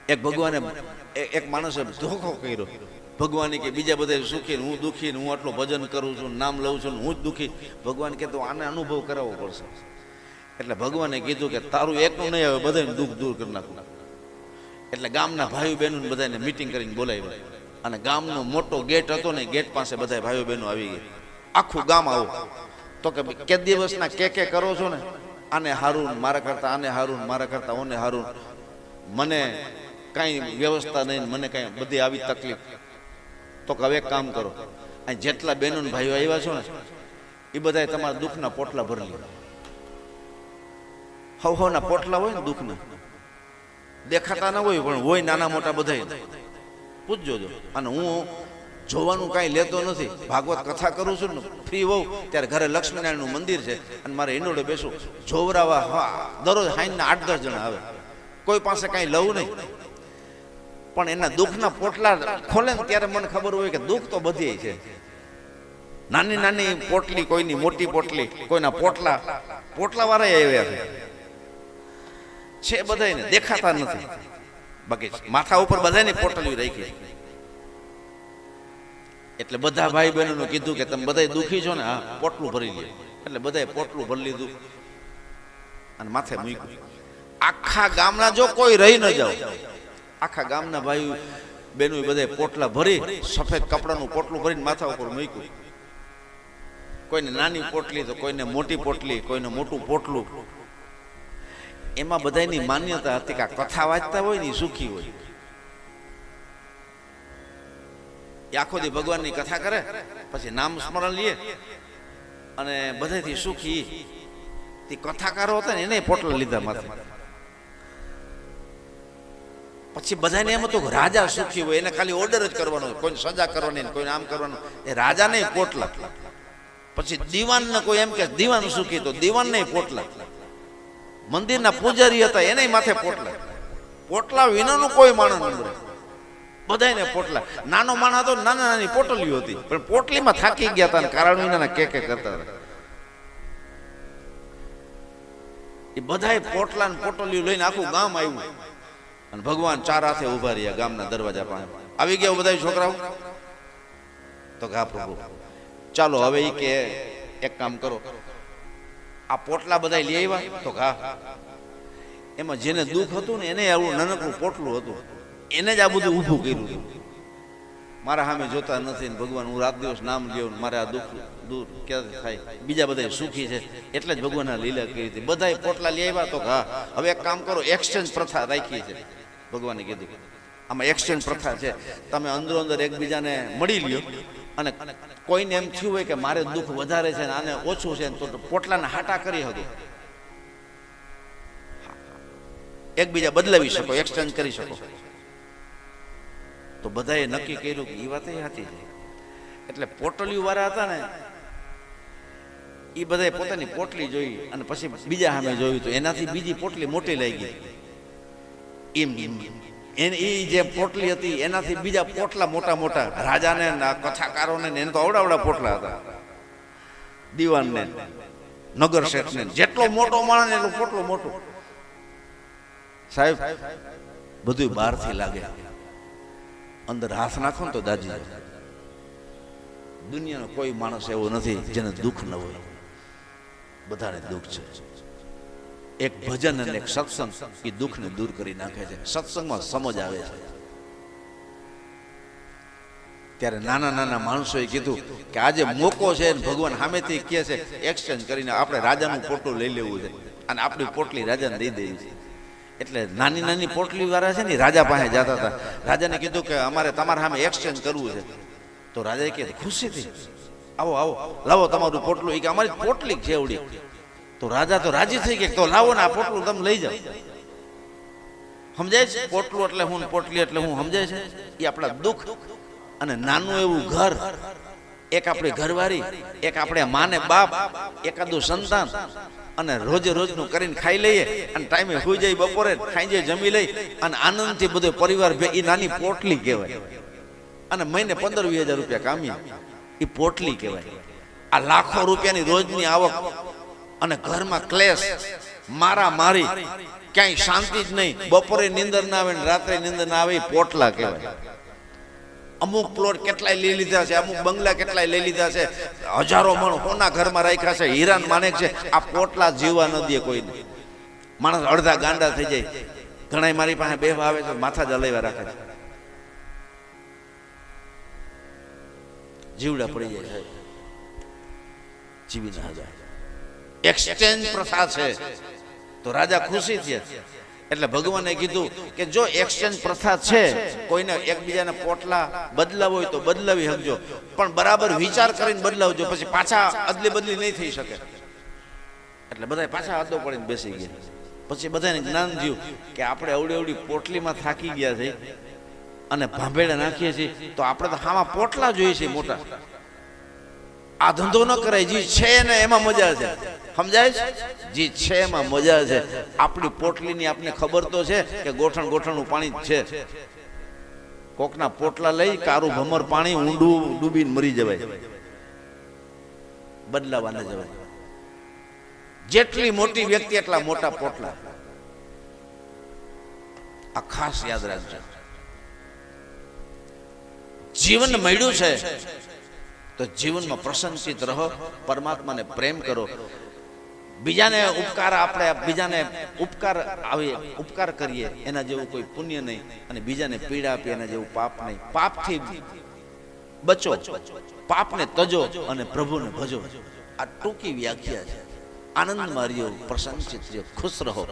એક ભગવાને એક માણસે ધોખો કર્યો. ભગવાન કે બીજા બધા સુખી, હું દુઃખી, હું આટલું ભજન કરું છું, નામ લઉં છું, હું જ દુઃખી. ભગવાન કે તો આને અનુભવ કરાવવો પડશે. એટલે ભગવાને કીધું કે તારું એકનું નહીં આવે, બધાને દુઃખ દૂર કરી નાખું. એટલે ગામના ભાઈઓ બહેનો બધાને મિટિંગ કરીને બોલાવ્યા અને ગામનો મોટો ગેટ હતો ને, ગેટ પાસે બધા ભાઈઓ બહેનો આવી ગયા. આખું ગામ આવું તો કે દિવસના કે કરો છો ને, આને હારું મારા કરતા, આને હારું મારા કરતા, ઓને હારું, મને કાંઈ વ્યવસ્થા નહીં, મને કાંઈ બધી આવી તકલીફ. તો હવે એક કામ કરો, અહીં જેટલા બહેનો ને ભાઈઓ આવ્યા છો ને એ બધા તમારા દુઃખના પોટલા ભરી લો. હવના પોટલા હોય ને દુઃખના, દેખાતા ના હોય પણ હોય નાના મોટા બધા, પૂછજો. અને હું જોવાનું કાંઈ લેતો નથી, ભાગવત કથા કરું છું ને ફ્રી હોઉં ત્યારે ઘરે લક્ષ્મીનારાયણનું મંદિર છે અને મારે હિંડોળે બેસું જોવરાવા. દરરોજ હાઈના 8-10 જણા આવે, કોઈ પાસે કાંઈ લઉં નહીં. પણ એના દુઃખના પોટલા ખોલે ને ત્યારે મને ખબર હોય કે દુઃખ તો બધી છે. નાની નાની પોટલી, કોઈની મોટી પોટલી, કોઈના પોટલા વાળા આવ્યા છે બધાને, દેખાતા નથી. બાકી માથા ઉપર બધાની પોટલી રાખી. એટલે બધા ભાઈ બહેનોને કીધું કે તમે બધા દુઃખી છો ને, હા પોટલું ભરી લે. એટલે બધાએ પોટલું ભરી લીધું અને માથે મૂક્યું. આખા ગામના જો કોઈ રહી ન જાવ, આખા ગામના ભાઈ બહેનો બધા પોટલા ભરી, સફેદ કપડાનું પોટલું ભરીને માથા ઉપર મૂક્યું. કોઈને નાની પોટલી તો કોઈને મોટી પોટલી, કોઈને મોટું પોટલું. એમાં બધાની માન્યતા હતી કે આ કથા વાંચતા હોય ને સુખી હોય. આખો દી ભગવાનની કથા કરે, પછી નામ સ્મરણ લે અને બધાથી સુખી. તે કથાકારો હતા ને એને પોટલા લીધા માથે. પછી બધાને એમ હતું કે રાજા સુખી હોય, એને ખાલી ઓર્ડર જ કરવાનો, કોઈને સજા કરવાની, કોઈને આમ કરવાનું. એ રાજા નહીં પોટલા. પછી દીવાનને કોઈ એમ કે દીવાન સુખી, તો દીવાન નહીં પોટલા. મંદિરના પૂજારી હતા એને માથે પોટલા. પોટલા વિનાનું કોઈ માણસ ન, બધાને પોટલા. નાનો માણસ હતો, નાના નાની પોટલીઓ હતી, પણ પોટલીમાં થાકી ગયા હતા, કારણ વિનાના કે કરતા હતા. એ બધાએ પોટલા ને પોટલીઓ લઈને આખું ગામ આવ્યું અને ભગવાન 4 હાથે ઉભા રહ્યા ગામના દરવાજા પાસે. આવી ગયા બધા છોકરાઓ તો હા પ્રભુ ચાલો હવે એ કે એક કામ કરો, આ પોટલા બધા લઈ આવ્યા. તો હા, એમાં જેને દુઃખ હતું ને એને આવું નાનકડું પોટલું હતું, એને જ આ બધું ઊભું કર્યું હતું. મારા સામે જોતા નથી ને ભગવાન હું રાત દિવસ નામ લેવું, મારે આ દુઃખ દૂર ક્યાં થાય, બીજા બધા સુખી છે એટલે જ ભગવાનના લીલા કરી હતી. બધા પોટલા લઈ આવ્યા. તો હા હવે એક કામ કરો, એક્સચેન્જ પ્રથા રાખી છે. ભગવાને કીધું આમાં એક્સચેન્જ પ્રથા છે, તમે અંદરો અંદર એકબીજાને મળી લ્યો અને કોઈને એમ થયું હોય કે મારે દુઃખ વધારે છે ને આને ઓછું છે તો પોટલાના હાટા કરી શકો, એકબીજા બદલાવી શકો, એક્સચેન્જ કરી શકો. તો બધાએ નક્કી કર્યું કે એ વાત સાચી છે. એટલે પોટલીઓ વાળા હતા ને એ બધાએ પોતાની પોટલી જોઈ અને પછી બીજા સામે જોયું તો એનાથી બીજી પોટલી મોટી લાગી. એ જે પોટલી હતી એનાથી બીજા પોટલા મોટા મોટા. રાજાને કથાકારોને એને તો અવડાવડા પોટલા હતા, દીવાનને, નગર શેઠને. જેટલો મોટો માણસ એટલો પોટલો મોટો. સાહેબ બધું બહારથી લાગે, અંદર હાથ નાખો ને તો દાજી જાય. દુનિયાનો કોઈ માણસ એવો નથી જેને દુઃખ ન હોય, બધાને દુઃખ છે. એક ભજન અને એક સત્સંગ એ દુઃખને દૂર કરી નાખે છે. સત્સંગમાં સમજ આવે છે. ત્યારે નાના નાના માણસોએ કીધું કે આજે મોકો છે, ભગવાન સામેથી કહે છે એક્સચેન્જ કરીને આપણે રાજાનું પોટલું લઈ લેવું છે અને આપણી પોટલી રાજાને દઈ દેવી છે. એટલે નાની નાની પોટલી વાળા છે ને રાજા પાસે જતા હતા. રાજાને કીધું કે અમારે તમારા સામે એક્સચેન્જ કરવું છે. તો રાજાએ કીધું ખુશીથી આવો આવો લાવો તમારું પોટલું. એ કે અમારી પોટલી છે એવડી. તો રાજા તો રાજી થઈ ગયા, તો લાવો ને આ પોટલું તમે લઈ જાઓ. સમજાય છે પોટલું એટલે હું, પોટલી એટલે હું, સમજાય છે? એ આપણા દુઃખ અને નાનું એવું ઘર, એક આપણી ઘરવાળી, એક આપણે માને બાપ, એકાદું સંતાન, અને રોજે રોજનું કરીને ખાઈ લઈએ અને ટાઈમે સુઈ જાય, બપોરે ખાઈ જાય, જમી લઈ અને આનંદથી બધો પરિવાર એ નાની પોટલી કહેવાય. અને મહિને 15-20 હજાર રૂપિયા કામી, એ પોટલી કહેવાય. આ લાખો રૂપિયાની રોજની આવક અને ઘરમાં ક્લેશ, મારા મારી, ક્યાંય શાંતિ જ નહીં, બપોરે નીંદર ના આવે ને રાત્રે નીંદર ના આવે, પોટલા કહેવાય. અમુક પ્લોટ કેટલાય લઈ લીધા છે, અમુક બંગલા કેટલાય લઈ લીધા છે, હજારો મણ હોના ઘરમાં રાખ્યા છે, હીરાન માનેક છે. આ પોટલા જીવવા ન દે કોઈને. માણસ અડધા ગાંડા થઈ જાય. ઘણા મારી પાસે બેહવા આવે તો માથા જ હલાવ્યા રાખે છે, જીવડા પડી જાય છે, જીવી ના જાય. એક્સચેન્જ પ્રથા છે તો રાજા ખુશી થયા. એટલે ભગવાને કીધું કે જો એક્સચેન્જ પ્રથા છે, કોઈને એકબીજાના પોટલા બદલાવ હોય તો બદલાવી શકજો, પણ બરાબર વિચાર કરીને બદલાવજો, પછી પાછા અદલી બદલી નહીં થઈ શકે. એટલે બધા પાછા અદો પડીને બેસી ગયા. પછી બધાને જ્ઞાન થયું કે આપણે અવડી અવડી પોટલીમાં થાકી ગયા છે અને ભાંભેડા નાખીએ છીએ, તો આપણે તો હામાં પોટલા જોઈએ છે મોટા. આ ધંધો ન કરાય, જે છે ને એમાં મજા છે. સમજાય છે? જે છે એમાં મજા છે. આપણી પોટલીની આપને ખબર તો છે કે ગોઠણ ગોઠણનું પાણી જ છે. કોકના પોટલા લઈ કારું ભમર પાણી ઊંડું ડૂબીને મરી જવાય, બદલાવા ન જવાય. જેટલી મોટી વ્યક્તિ એટલા મોટા પોટલા. આ ખાસ યાદ રાખજો. જીવન મળ્યું છે તો જીવનમાં પ્રસન્નચિત રહો, પરમાત્માને પ્રેમ કરો. બીજાને ઉપકાર, આપણે બીજાને ઉપકાર કરીએ એના જેવું કોઈ પુણ્ય નહીં, અને બીજાને પીડા આપીએ એના જેવું પાપ નહીં. પાપથી બચો, પાપને તજો અને પ્રભુને ભજો. આ ટૂંકી વ્યાખ્યા છે. આનંદમાં રહ્યો, પ્રસન્નચિત રહ્યો, ખુશ રહો.